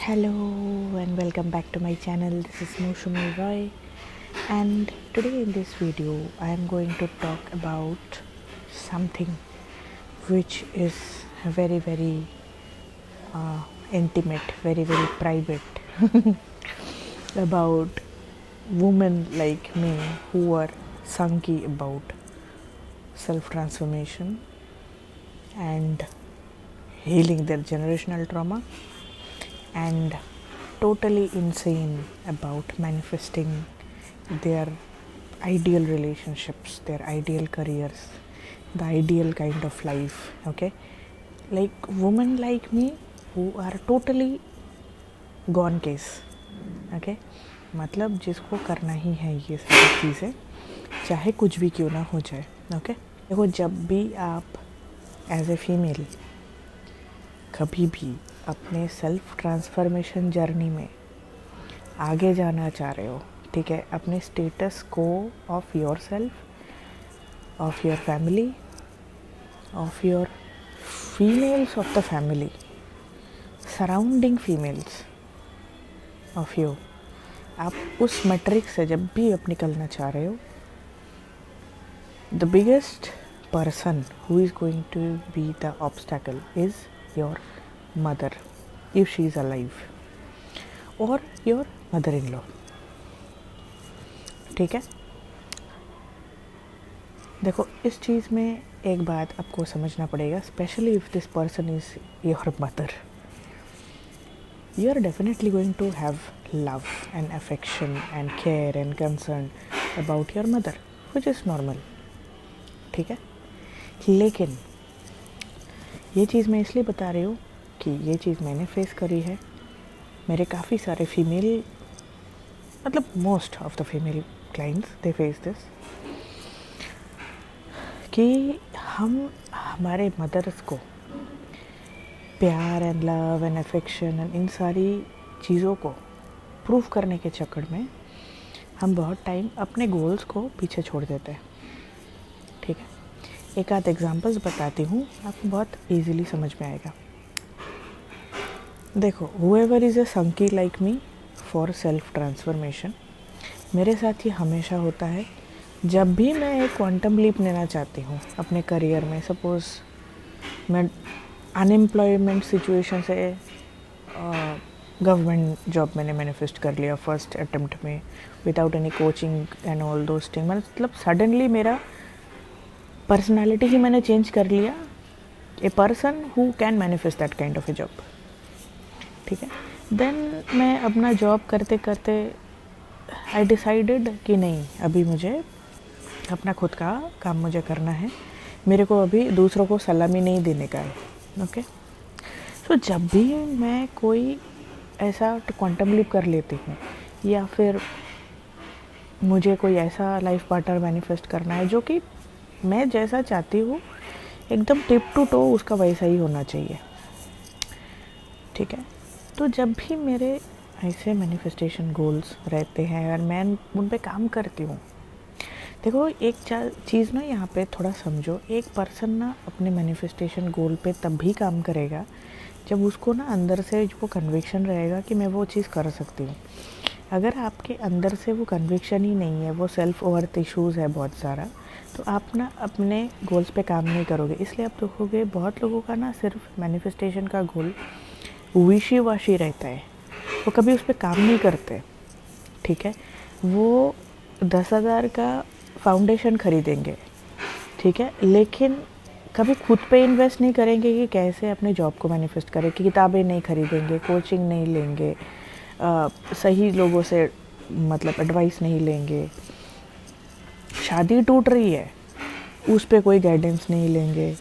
Hello and welcome back to my channel. This is Moshumi Roy, and today in this video I am going to talk about something which is very intimate, very private about women like me who are sunky about self transformation and healing their generational trauma, and totally insane about manifesting their ideal relationships, their ideal careers, the ideal kind of life. Okay, like women like me who are totally gone case. Okay, मतलब जिसको करना ही है ये सारी चीज़ें, चाहे कुछ भी क्यों ना हो जाए. ओके, देखो, जब भी आप एज ए फीमेल कभी भी अपने सेल्फ ट्रांसफॉर्मेशन जर्नी में आगे जाना चाह रहे हो, ठीक है, अपने स्टेटस को of your self, of your family, of your females of the family, surrounding females of you, आप उस मैट्रिक्स से जब भी आप निकलना चाह रहे हो, the biggest person who is going to be the obstacle is your mother, if she is alive, or your mother-in-law. ठीक है, देखो इस चीज़ में एक बात आपको समझना पड़ेगा, specially if this person is your mother. You are definitely going to have love and affection and care and concern about your mother, which is normal. ठीक है, लेकिन ये चीज़ मैं इसलिए बता रही हूँ कि ये चीज़ मैंने फेस करी है. मेरे काफ़ी सारे फीमेल, मतलब most of the female clients they face this, कि हम हमारे मदर्स को प्यार and love and affection and in सारी चीज़ों को प्रूव करने के चक्कर में हम बहुत टाइम अपने गोल्स को पीछे छोड़ देते हैं. ठीक है, एक आध एग्जांपल्स बताती हूँ, आपको बहुत इजीली समझ में आएगा. देखो, whoever is a sunky like me for self transformation, मेरे साथ ये हमेशा होता है. जब भी मैं एक क्वांटम लीप लेना चाहती हूँ अपने करियर में, सपोज़ मैं अनएम्प्लॉयमेंट सिचुएशन से गवर्नमेंट जॉब मैंने मैनिफेस्ट कर लिया फर्स्ट अटेम्प्ट में, without any coaching and all those thing. मतलब सडनली मेरा पर्सनालिटी ही मैंने चेंज कर लिया, a person who can manifest that kind of A job. ठीक है, देन मैं अपना जॉब करते करते आई डिसाइडेड कि नहीं, अभी मुझे अपना खुद का काम मुझे करना है, मेरे को अभी दूसरों को सलामी नहीं देने का है. ओके, सो जब भी मैं कोई ऐसा क्वांटम लीप कर लेती हूँ, या फिर मुझे कोई ऐसा लाइफ पार्टनर मैनिफेस्ट करना है जो कि मैं जैसा चाहती हूँ, एकदम टिप टू टो उसका वैसा ही होना चाहिए. ठीक है, तो जब भी मेरे ऐसे मैनिफेस्टेशन गोल्स रहते हैं और मैं उन पे काम करती हूँ, देखो एक चीज़ ना यहाँ पे थोड़ा समझो, एक पर्सन ना अपने मैनिफेस्टेशन गोल पे तब भी काम करेगा जब उसको ना अंदर से वो कन्विक्शन रहेगा कि मैं वो चीज़ कर सकती हूँ. अगर आपके अंदर से वो कन्विक्शन ही नहीं है, वो सेल्फ वर्थ इश्यूज़ है बहुत सारा, तो आप ना अपने गोल्स पे काम नहीं करोगे. इसलिए आप देखोगे बहुत लोगों का ना सिर्फ मैनिफेस्टेशन का गोल विशी वाशी रहता है, वो कभी उस पर काम नहीं करते. ठीक है, वो 10,000 का फाउंडेशन खरीदेंगे, ठीक है, लेकिन कभी खुद पे इन्वेस्ट नहीं करेंगे कि कैसे अपने जॉब को मैनिफेस्ट करें, कि किताबें नहीं खरीदेंगे, कोचिंग नहीं लेंगे, सही लोगों से मतलब एडवाइस नहीं लेंगे. शादी टूट रही है, उस पे कोई गाइडेंस नहीं लेंगे.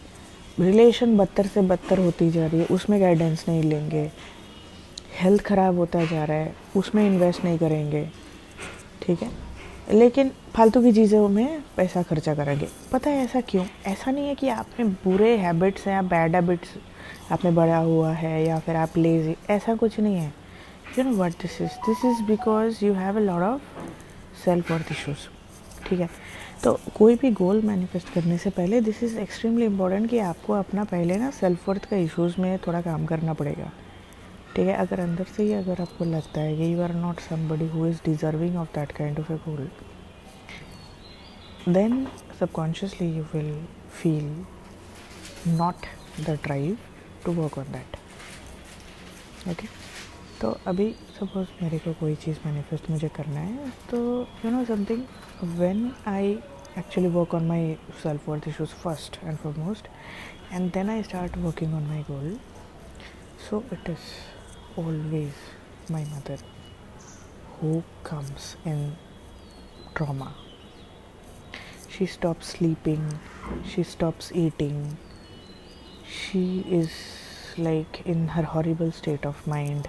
रिलेशन बदतर से बदतर होती जा रही है, उसमें गाइडेंस नहीं लेंगे. हेल्थ ख़राब होता जा रहा है, उसमें इन्वेस्ट नहीं करेंगे. ठीक है, लेकिन फालतू की चीज़ों में पैसा खर्चा करेंगे. पता है ऐसा क्यों? ऐसा नहीं है कि आप में बुरे हैबिट्स हैं या बैड हैबिट्स आप में बढ़ा हुआ है, या फिर आप लेज़ी, ऐसा कुछ नहीं है. You know what this is because you have a lot of self worth issues. ठीक है, तो कोई भी गोल मैनिफेस्ट करने से पहले दिस इज़ एक्सट्रीमली इम्पॉर्टेंट कि आपको अपना पहले ना सेल्फ वर्थ का इश्यूज़ में थोड़ा काम करना पड़ेगा. ठीक है, अगर अंदर से ही अगर आपको लगता है कि you are not somebody who is deserving of that kind of a goal, then subconsciously you will feel not the drive to work on that. Okay, तो अभी सपोज मेरे को कोई चीज़ मैनिफेस्ट मुझे करना है, तो you know something, when I actually work on my self-worth issues first and foremost, and then I start working on my goal, so it is always my mother who comes in trauma. She stops sleeping, she stops eating, she is like in her horrible state of mind.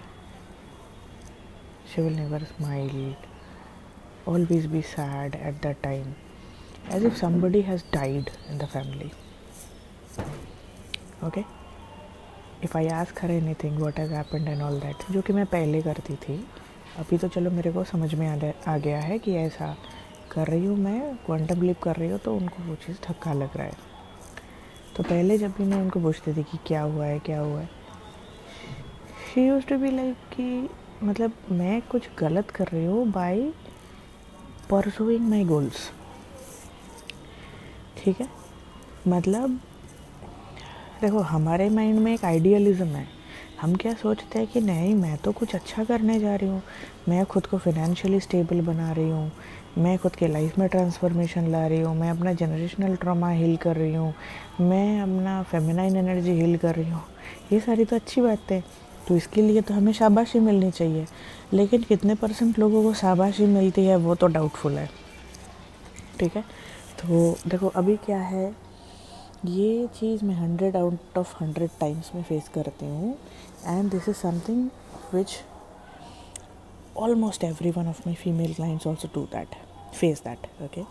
She will never smile, always be sad at that time, as if somebody has died in the family. Okay, if I ask her anything what has happened and all that, जो कि मैं पहले करती थी, अभी तो चलो मेरे को समझ में आ गया है कि ऐसा कर रही हूँ मैं, क्वांटम लीप कर रही हूँ, तो उनको वो चीज़ धक्का लग रहा है। तो पहले जब भी मैं उनको पूछती थी कि क्या हुआ है क्या हुआ है, she used to be like कि मतलब मैं कुछ गलत कर रही हूँ बाय परसुइंग माई गोल्स। ठीक है, मतलब देखो हमारे माइंड में एक आइडियलिज्म है, हम क्या सोचते हैं कि नहीं मैं तो कुछ अच्छा करने जा रही हूँ, मैं खुद को फिनेंशियली स्टेबल बना रही हूँ, मैं खुद के लाइफ में ट्रांसफॉर्मेशन ला रही हूँ, मैं अपना जनरेशनल ट्रॉमा हील कर रही हूँ, मैं अपना फेमिनाइन एनर्जी हील कर रही हूँ। ये सारी तो अच्छी बात है, तो इसके लिए तो हमें शाबाशी मिलनी चाहिए, लेकिन कितने % लोगों को शाबाशी मिलती है वो तो डाउटफुल है। ठीक है, तो देखो अभी क्या है, ये चीज़ मैं 100 आउट ऑफ 100 टाइम्स में फेस करती हूँ, and this is something which almost every one of my female clients also do that, face that. Okay,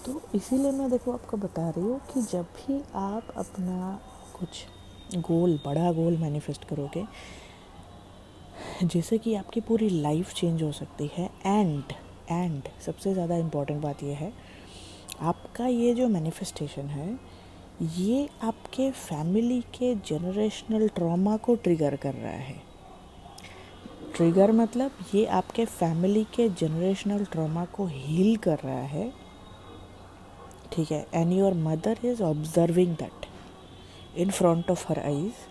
तो इसीलिए मैं देखो आपको बता रही हूँ कि जब भी आप अपना कुछ गोल, बड़ा गोल मैनिफेस्ट करोगे जिससे कि आपकी पूरी लाइफ चेंज हो सकती है, एंड सबसे ज़्यादा इम्पॉर्टेंट बात यह है, आपका ये जो मैनिफेस्टेशन है ये आपके फैमिली के जनरेशनल ट्रॉमा को ट्रिगर कर रहा है। ट्रिगर मतलब ये आपके फैमिली के जनरेशनल ट्रॉमा को हील कर रहा है। ठीक है, and your mother is observing that in front of her eyes.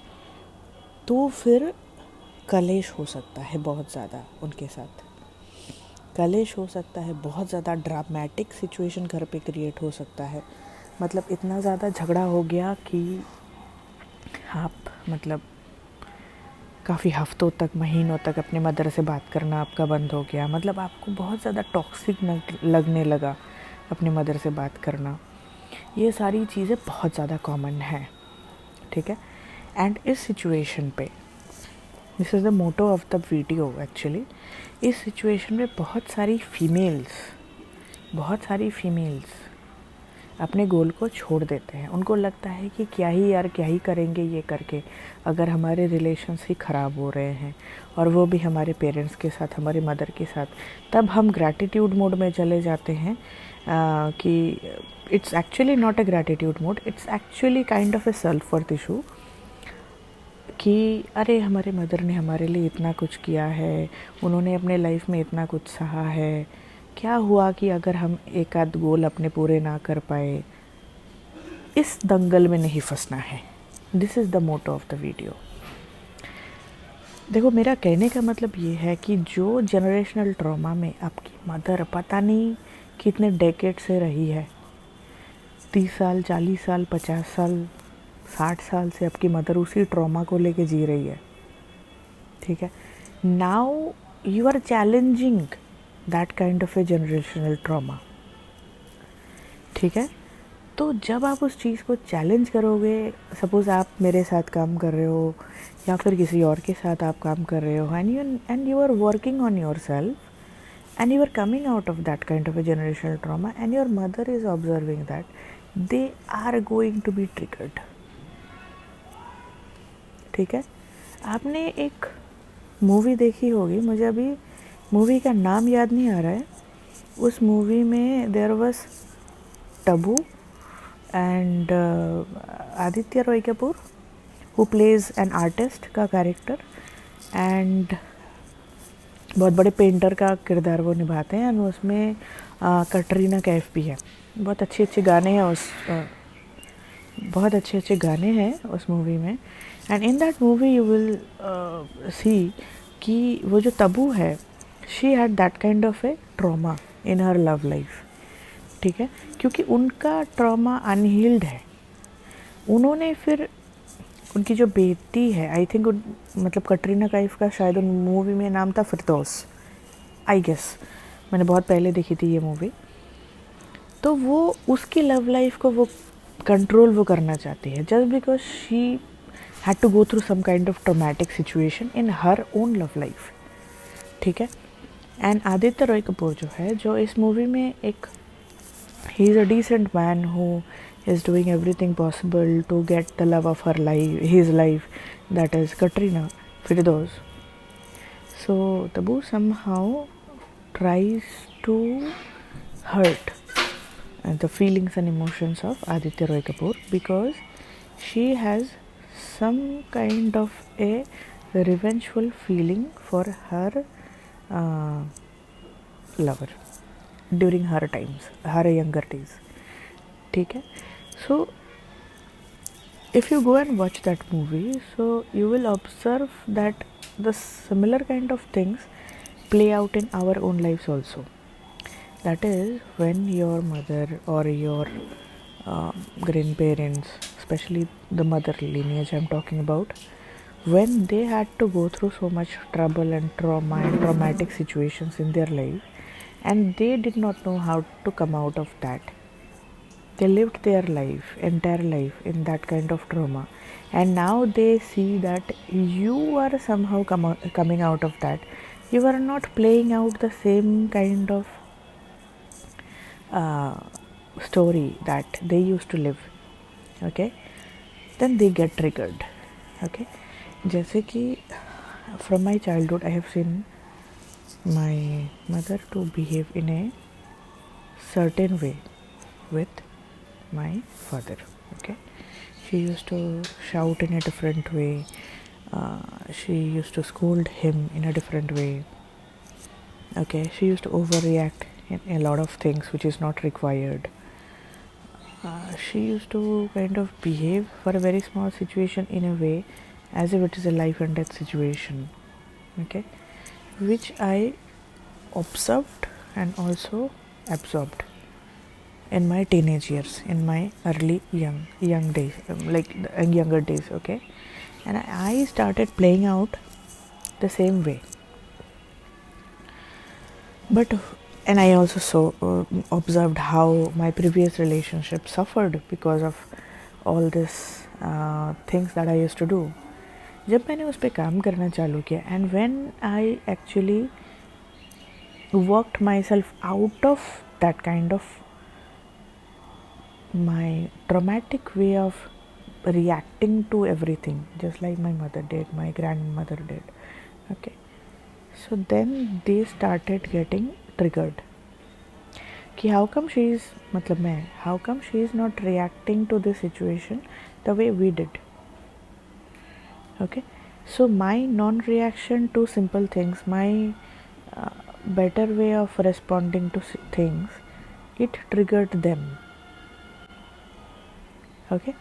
तो फिर कलेश हो सकता है बहुत ज़्यादा उनके साथ, कलेश हो सकता है, बहुत ज़्यादा ड्रामेटिक सिचुएशन घर पे क्रिएट हो सकता है। मतलब इतना ज़्यादा झगड़ा हो गया कि आप मतलब काफ़ी हफ्तों तक, महीनों तक अपने मदर से बात करना आपका बंद हो गया, मतलब आपको बहुत ज़्यादा टॉक्सिक लगने लगा अपने मदर से बात करना। ये सारी चीज़ें बहुत ज़्यादा कॉमन है। ठीक है, एंड इस सिचुएशन पे, this is the motto of the video actually, इस सिचुएशन में बहुत सारी फीमेल्स अपने गोल को छोड़ देते हैं। उनको लगता है कि क्या ही करेंगे ये करके, अगर हमारे रिलेशंस ही ख़राब हो रहे हैं, और वो भी हमारे पेरेंट्स के साथ, हमारे मदर के साथ। तब हम ग्रैटिट्यूड मोड में चले जाते हैं कि it's actually not a gratitude mode, it's actually kind of A self worth issue, कि अरे हमारे मदर ने हमारे लिए इतना कुछ किया है, उन्होंने अपने लाइफ में इतना कुछ सहा है, क्या हुआ कि अगर हम एक आध गोल अपने पूरे ना कर पाए। इस दंगल में नहीं फंसना है। This is the motto of the video. देखो मेरा कहने का मतलब ये है कि जो जनरेशनल ट्रॉमा में आपकी मदर पता नहीं कितने डेकेड से रही है, 30 साल, 40 साल, 50 साल, 60 साल से आपकी मदर उसी ट्रॉमा को लेके जी रही है। ठीक है, now you are challenging that kind of a generational trauma. ठीक है, तो जब आप उस चीज़ को चैलेंज करोगे, सपोज़ आप मेरे साथ काम कर रहे हो या फिर किसी और के साथ आप काम कर रहे हो, and you are working on yourself and you are coming out of that kind of a generational trauma, and your mother is observing that, they are going to be triggered. ठीक है, आपने एक movie देखी होगी, मुझे अभी movie का नाम याद नहीं आ रहा है। उस मूवी में there was Tabu and Aditya Roy Kapur who plays an artist का कैरेक्टर, एंड बहुत बड़े पेंटर का किरदार वो निभाते हैं, एंड उसमें कटरीना कैफ भी है। बहुत अच्छे अच्छे गाने हैं बहुत अच्छे अच्छे गाने हैं उस मूवी में। And in that movie you will see कि वो जो तबू है, she had that kind of A trauma in her love life, ठीक है, क्योंकि उनका ट्रॉमा अनहील्ड है। उन्होंने फिर उनकी जो बेटी है, आई थिंक मतलब कटरीना कैफ का शायद उन मूवी में नाम था फिरदौस, आई गेस, मैंने बहुत पहले देखी थी ये मूवी। तो वो उसकी लव लाइफ को वो कंट्रोल वो करना चाहती है, just because she had to go through some kind of traumatic situation in her own love life, ठीक है। एंड आदित्य रॉय कपूर जो है, जो इस मूवी में एक he is a decent man who is doing everything possible to get the love of his life, that is Katrina Firdaus. So Tabu somehow tries to hurt the feelings and emotions of Aditya Roy Kapoor, because she has some kind of a revengeful feeling for her uh, lover during her times, her younger days, ठीक है। So if you go and watch that movie, so you will observe that the similar kind of things play out in our own lives also. That is, when your mother or your grandparents, especially the mother lineage I'm talking about, when they had to go through so much trouble and trauma and traumatic situations in their life, and they did not know how to come out of that. They lived their entire life in that kind of trauma, and now they see that you are somehow coming out of that. You are not playing out the same kind of story that they used to live, okay? Then they get triggered, okay? जैसे कि from my childhood I have seen my mother to behave in a certain way with my father, okay? She used to shout in a different way, she used to scold him in a different way, okay? She used to overreact in a lot of things which is not required. She used to kind of behave for a very small situation in a way as if it is a life and death situation, okay, which I observed and also absorbed in my teenage years, in my early young days, younger days, okay. And I started playing out the same way, and I also observed how my previous relationship suffered because of all this things that I used to do. जब मैंने उस पर काम करना चालू किया, and when I actually worked myself out of that kind of my traumatic way of reacting to everything, just like my mother did, my grandmother did, okay, so then they started getting triggered कि how come she is, मतलब मैं, how come she is not reacting to this situation the way we did, okay. So my non-reaction to simple things, my better way of responding to things, it triggered them, okay.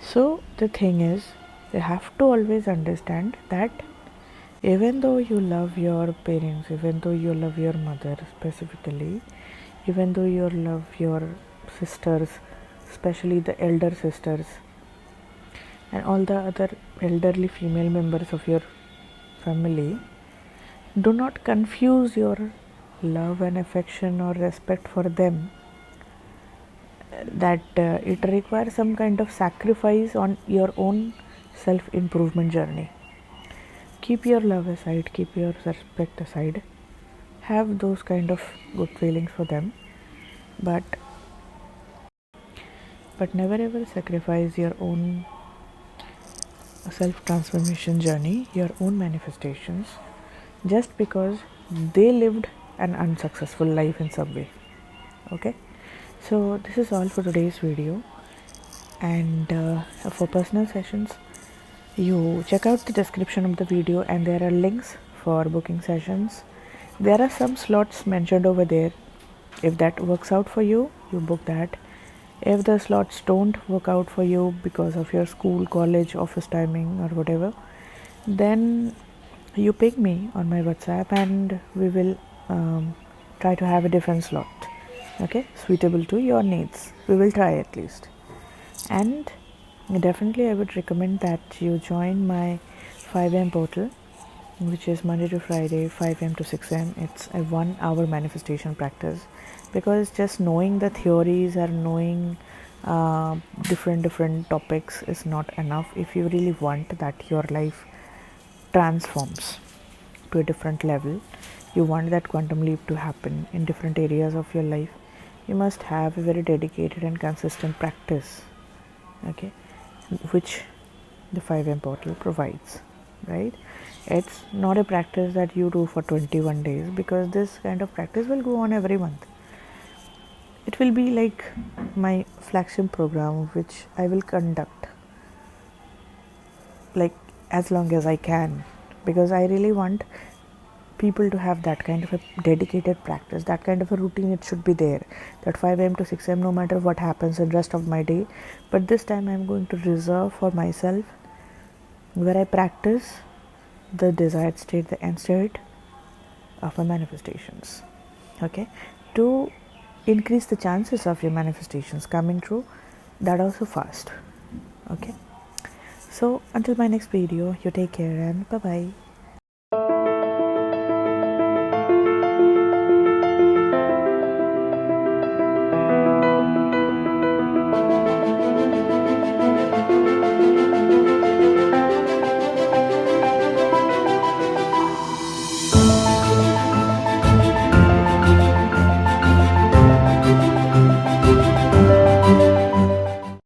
So the thing is, you have to always understand that even though you love your parents, even though you love your mother specifically, even though you love your sisters, especially the elder sisters and all the other elderly female members of your family, do not confuse your love and affection or respect for them that it requires some kind of sacrifice on your own self improvement journey. Keep your love aside, keep your respect aside, have those kind of good feelings for them, but never ever sacrifice your own self transformation journey, your own manifestations, just because they lived an unsuccessful life in some way, okay. So this is all for today's video, and for personal sessions you check out the description of the video, and there are links for booking sessions. There are some slots mentioned over there. If that works out for you, you book that. If the slots don't work out for you because of your school, college, office timing, or whatever, then you ping me on my WhatsApp, and we will try to have a different slot, okay, suitable to your needs. We will try at least. And definitely I would recommend that you join my 5am portal, which is Monday to Friday, 5am to 6am. It's a 1 hour manifestation practice, because just knowing the theories or knowing different topics is not enough. If you really want that your life transforms to a different level, you want that quantum leap to happen in different areas of your life, you must have a very dedicated and consistent practice, okay, which the 5am portal provides, right? It's not a practice that you do for 21 days, because this kind of practice will go on every month. It will be like my flagship program, which I will conduct like as long as I can, because I really want people to have that kind of a dedicated practice, that kind of a routine. It should be there, that 5am to 6am, no matter what happens in the rest of my day, but this time I'm going to reserve for myself, where I practice the desired state, the end state of my manifestations, okay, to increase the chances of your manifestations coming true, that also fast, okay. So until my next video, you take care and bye bye.